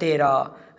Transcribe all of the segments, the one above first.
13,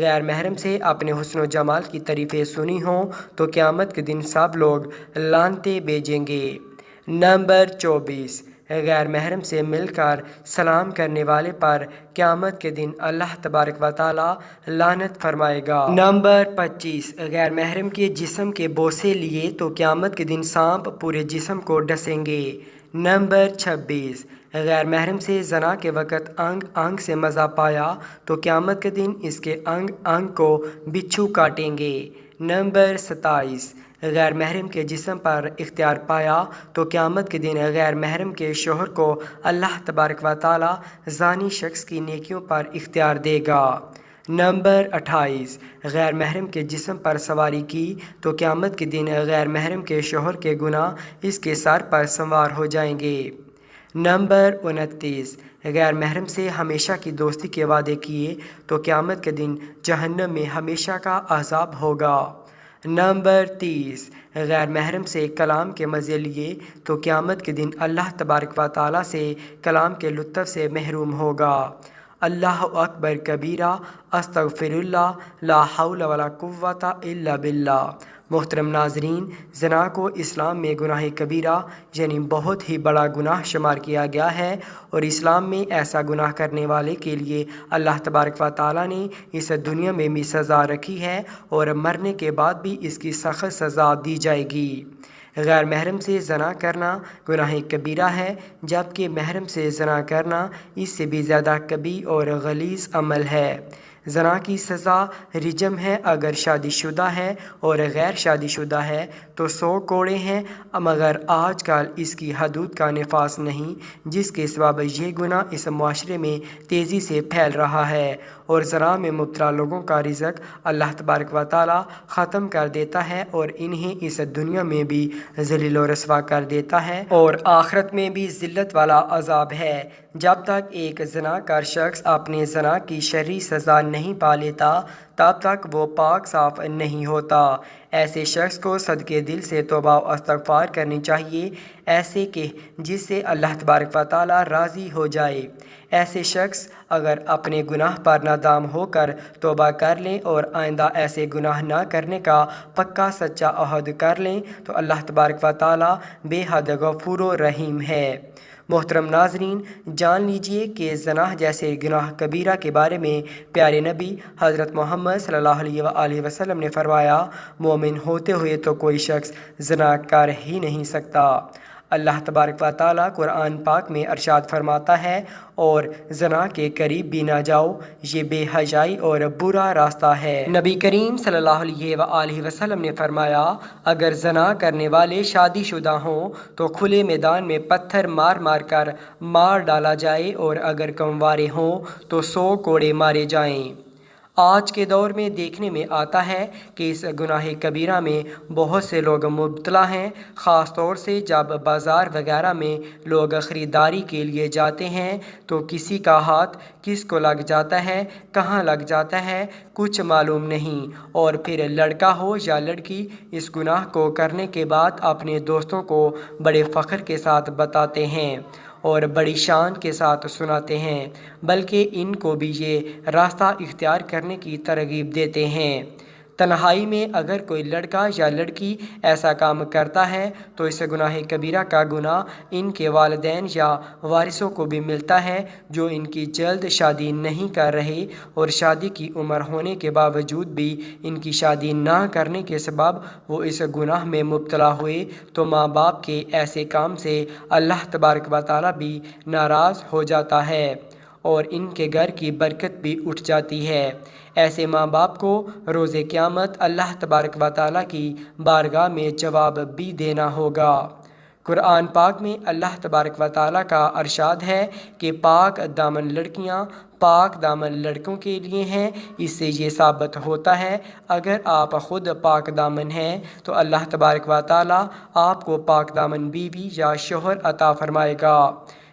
غیر محرم سے اپنے حسن و جمال کی تعریفیں سنی ہوں تو قیامت کے دن سب لوگ لعنتیں بھیجیں گے۔ نمبر 24، غیر محرم سے مل کر سلام کرنے والے پر قیامت کے دن اللہ تبارک و تعالی لعنت فرمائے گا۔ نمبر 25، غیر محرم کے جسم کے بوسے لیے تو قیامت کے دن سانپ پورے جسم کو ڈسیں گے۔ نمبر 26، غیر محرم سے زنا کے وقت انگ سے مزہ پایا تو قیامت کے دن اس کے انگ کو بچھو کاٹیں گے۔ نمبر 27، غیر محرم کے جسم پر اختیار پایا تو قیامت کے دن غیر محرم کے شوہر کو اللہ تبارک و تعالی زانی شخص کی نیکیوں پر اختیار دے گا۔ نمبر 28، غیر محرم کے جسم پر سواری کی تو قیامت کے دن غیر محرم کے شوہر کے گناہ اس کے سر پر سوار ہو جائیں گے۔ نمبر 29، غیر محرم سے ہمیشہ کی دوستی کے وعدے کیے تو قیامت کے دن جہنم میں ہمیشہ کا عذاب ہوگا۔ نمبر 30، غیر محرم سے کلام کے مزے لیے تو قیامت کے دن اللہ تبارک و تعالیٰ سے کلام کے لطف سے محروم ہوگا۔ اللہ اکبر کبیرہ، استغفر اللہ، لا حول ولا قوت الا باللہ۔ محترم ناظرین، زنا کو اسلام میں گناہ کبیرہ یعنی بہت ہی بڑا گناہ شمار کیا گیا ہے، اور اسلام میں ایسا گناہ کرنے والے کے لیے اللہ تبارک و تعالیٰ نے اس دنیا میں بھی سزا رکھی ہے اور مرنے کے بعد بھی اس کی سخت سزا دی جائے گی۔ غیر محرم سے زنا کرنا گناہ کبیرہ ہے، جبکہ محرم سے زنا کرنا اس سے بھی زیادہ کبیرہ اور غلیظ عمل ہے۔ زنا کی سزا رجم ہے اگر شادی شدہ ہے، اور غیر شادی شدہ ہے تو 100 کوڑے ہیں، مگر آج کل اس کی حدود کا نفاذ نہیں، جس کے سبب یہ گناہ اس معاشرے میں تیزی سے پھیل رہا ہے، اور زنا میں مبتلا لوگوں کا رزق اللہ تبارک و تعالی ختم کر دیتا ہے اور انہیں اس دنیا میں بھی ذلیل و رسوا کر دیتا ہے، اور آخرت میں بھی ذلت والا عذاب ہے۔ جب تک ایک زنا کار شخص اپنے زنا کی شرعی سزا نہیں پا لیتا تب تک وہ پاک صاف نہیں ہوتا۔ ایسے شخص کو صدقے دل سے توبہ و استغفار کرنی چاہیے، ایسے کہ جس سے اللہ تبارک و تعالی راضی ہو جائے۔ ایسے شخص اگر اپنے گناہ پر نادام ہو کر توبہ کر لیں اور آئندہ ایسے گناہ نہ کرنے کا پکا سچا عہد کر لیں تو اللہ تبارک و تعالی بے حد غفور و رحیم ہے۔ محترم ناظرین، جان لیجئے کہ زنا جیسے گناہ کبیرہ کے بارے میں پیارے نبی حضرت محمد صلی اللہ علیہ وآلہ وسلم نے فرمایا، مومن ہوتے ہوئے تو کوئی شخص زنا کر ہی نہیں سکتا۔ اللہ تبارک و تعالیٰ قرآن پاک میں ارشاد فرماتا ہے، اور زنا کے قریب بھی نہ جاؤ، یہ بے حیائی اور برا راستہ ہے۔ نبی کریم صلی اللہ علیہ وآلہ وسلم نے فرمایا، اگر زنا کرنے والے شادی شدہ ہوں تو کھلے میدان میں پتھر مار مار کر مار ڈالا جائے، اور اگر کنوارے ہوں تو 100 کوڑے مارے جائیں۔ آج کے دور میں دیکھنے میں آتا ہے کہ اس گناہ کبیرہ میں بہت سے لوگ مبتلا ہیں، خاص طور سے جب بازار وغیرہ میں لوگ خریداری کے لیے جاتے ہیں تو کسی کا ہاتھ کس کو لگ جاتا ہے، کہاں لگ جاتا ہے، کچھ معلوم نہیں، اور پھر لڑکا ہو یا لڑکی اس گناہ کو کرنے کے بعد اپنے دوستوں کو بڑے فخر کے ساتھ بتاتے ہیں اور بڑی شان کے ساتھ سناتے ہیں، بلکہ ان کو بھی یہ راستہ اختیار کرنے کی ترغیب دیتے ہیں۔ تنہائی میں اگر کوئی لڑکا یا لڑکی ایسا کام کرتا ہے تو اس گناہ کبیرہ کا گناہ ان کے والدین یا وارثوں کو بھی ملتا ہے، جو ان کی جلد شادی نہیں کر رہے، اور شادی کی عمر ہونے کے باوجود بھی ان کی شادی نہ کرنے کے سبب وہ اس گناہ میں مبتلا ہوئے، تو ماں باپ کے ایسے کام سے اللہ تبارک و تعالیٰ بھی ناراض ہو جاتا ہے اور ان کے گھر کی برکت بھی اٹھ جاتی ہے۔ ایسے ماں باپ کو روز قیامت اللہ تبارک و تعالیٰ کی بارگاہ میں جواب بھی دینا ہوگا۔ قرآن پاک میں اللہ تبارک و تعالیٰ کا ارشاد ہے کہ پاک دامن لڑکیاں پاک دامن لڑکوں کے لیے ہیں۔ اس سے یہ ثابت ہوتا ہے اگر آپ خود پاک دامن ہیں تو اللہ تبارک و تعالیٰ آپ کو پاک دامن بیوی یا شوہر عطا فرمائے گا،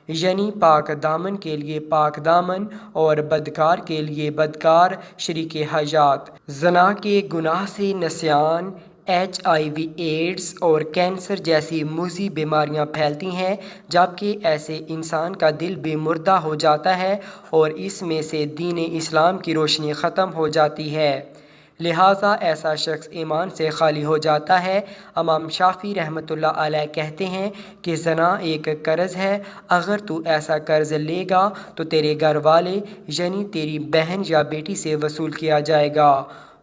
یعنی پاک دامن کے لیے پاک دامن اور بدکار کے لیے بدکار شریک حیات۔ زنا کے گناہ سے نسیان HIV ایڈز اور کینسر جیسی موذی بیماریاں پھیلتی ہیں، جبکہ ایسے انسان کا دل بھی مردہ ہو جاتا ہے اور اس میں سے دین اسلام کی روشنی ختم ہو جاتی ہے، لہٰذا ایسا شخص ایمان سے خالی ہو جاتا ہے۔ امام شافعی رحمۃ اللہ علیہ کہتے ہیں کہ زنا ایک قرض ہے، اگر تو ایسا قرض لے گا تو تیرے گھر والے یعنی تیری بہن یا بیٹی سے وصول کیا جائے گا۔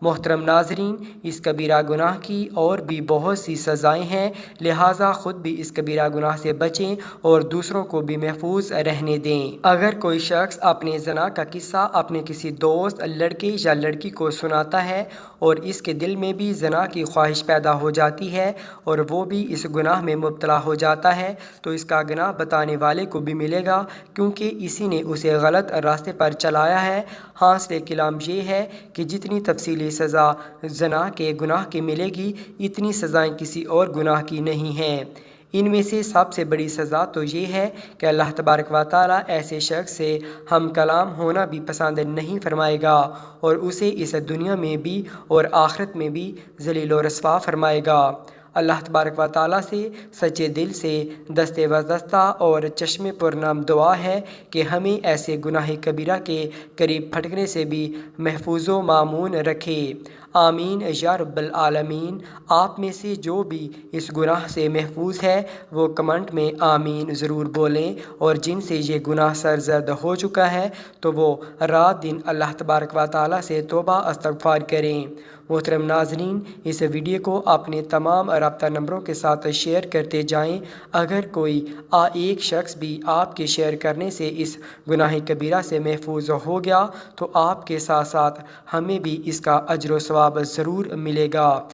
محترم ناظرین، اس کبیرہ گناہ کی اور بھی بہت سی سزائیں ہیں، لہٰذا خود بھی اس کبیرہ گناہ سے بچیں اور دوسروں کو بھی محفوظ رہنے دیں۔ اگر کوئی شخص اپنے زنا کا قصہ اپنے کسی دوست، لڑکے یا لڑکی کو سناتا ہے اور اس کے دل میں بھی زنا کی خواہش پیدا ہو جاتی ہے اور وہ بھی اس گناہ میں مبتلا ہو جاتا ہے، تو اس کا گناہ بتانے والے کو بھی ملے گا، کیونکہ اسی نے اسے غلط راستے پر چلایا ہے۔ حاصل کلام یہ ہے کہ جتنی تفصیلی سزا زنا کے گناہ کی ملے گی، اتنی سزائیں کسی اور گناہ کی نہیں ہیں۔ ان میں سے سب سے بڑی سزا تو یہ ہے کہ اللہ تبارک و تعالیٰ ایسے شخص سے ہم کلام ہونا بھی پسند نہیں فرمائے گا اور اسے اس دنیا میں بھی اور آخرت میں بھی ذلیل و رسوا فرمائے گا۔ اللہ تبارک و تعالیٰ سے سچے دل سے دستے وزدستہ اور چشم پر نام دعا ہے کہ ہمیں ایسے گناہ کبیرہ کے قریب پھٹکنے سے بھی محفوظ و مامون رکھے۔ آمین یا رب العالمین۔ آپ میں سے جو بھی اس گناہ سے محفوظ ہے وہ کمنٹ میں آمین ضرور بولیں، اور جن سے یہ گناہ سرزد ہو چکا ہے تو وہ رات دن اللہ تبارک و تعالیٰ سے توبہ استغفار کریں۔ محترم ناظرین، اس ویڈیو کو اپنے تمام رابطہ نمبروں کے ساتھ شیئر کرتے جائیں۔ اگر کوئی ایک شخص بھی آپ کے شیئر کرنے سے اس گناہ کبیرہ سے محفوظ ہو گیا تو آپ کے ساتھ ساتھ ہمیں بھی اس کا اجر و ثواب ضرور ملے گا۔